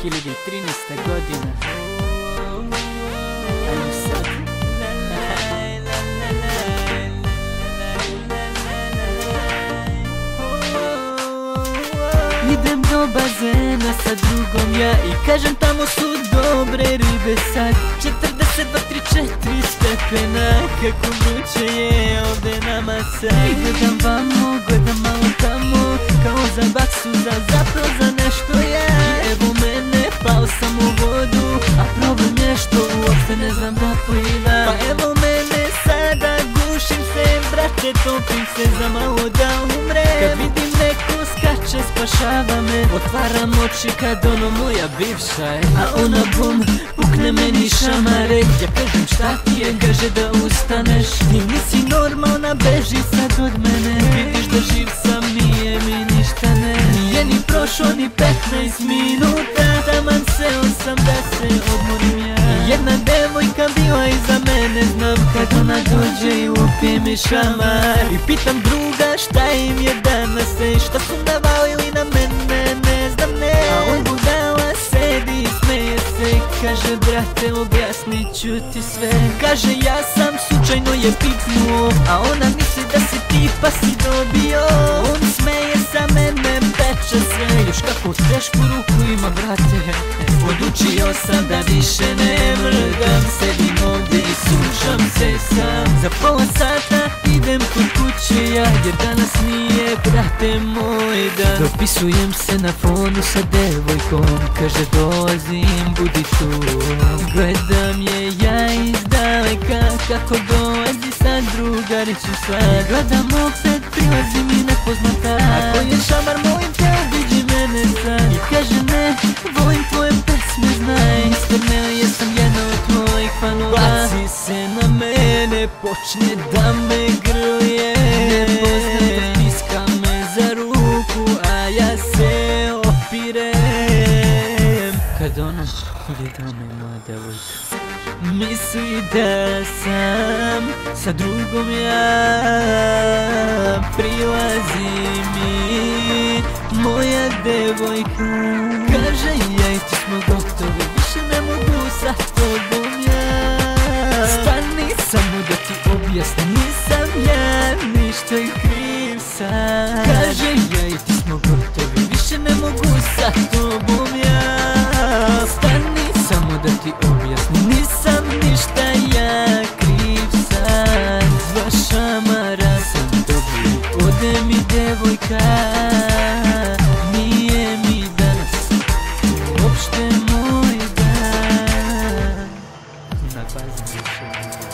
2013. godina. Ajmo sad. Idem do bazena sa drugom ja i kažem tamo su dobre ribe sad 42, 3, 4 stepena, kako vruće je ovde nama sad. I gledam vamo, gledam malo tamo, kao za baksu, zapravo za nešto ja. I evo mene, pao sam u vodu, a problem je što uopšte ne znam da plivam. Pa evo mene sada, gušim se, brate, topim se za malo da umrem. Kad vidim neko skače, spašava me, otvaram oči kad ono moja bivša je. A ona bum, pukne meni šamare. Ja kažem šta ti je, kaže da ustaneš. Ti nisi normalna, beži sad od mene. Vidiš da živ sam, nije mi ništa ne. Nije ni prošlo ni 15 minuta, taman seo sam da se odmorim ja. Jedna devojka bila iza mene, znam kad ona dođe i upije mi šamar. I pitam druga šta im je danas, šta su navalili na mene, ne znam ne. A on budala sedi i smeje se, kaže brate objasnit ću ti sve. Kaže ja sam slučajno je piknuo, a ona misli da si ti pa si dobio. On smeje sa mene, peče sve, još kako tešku ruku ima brate. Odlučio sam da više ne mrdam, sedim ovdje i slušam se sam. Za pola sata idem kod kuće ja, jer danas nije brate moj dan. Dopisujem se na fonu sa devojkom, kaže dolazim, budi tu. Gledam je ja iz daleka, kako dolazi sad drugaricu sad. Gledam opet, prilazi mi nepoznata, ako je šamar molim te obiđi mene sad. I kaže ne, volim tvoje pesme, znaj, istrneo jesam jedna od tvojih fanova. Baci se na mene, počne da me grlje, nepoznata piska me za ruku, a ja se opirem. Kad ona gleda me moja devojka, misli da sam sa drugom ja. Prilazi mi moja devojka, kaže ja i ti smo gotovi, više ne mogu sa tobom ja. Stani samo da ti objasnim, nisam ja ništa kriv sam. Kaže ja i ti smo gotovi, više ne mogu sa tobom ja. Stani samo da ti objasnim, nisam ništa ja kriv sam. Zva šamara sam dobri, ode mi devojka. Nije mi danas uopšte moj dan. Na pazi više.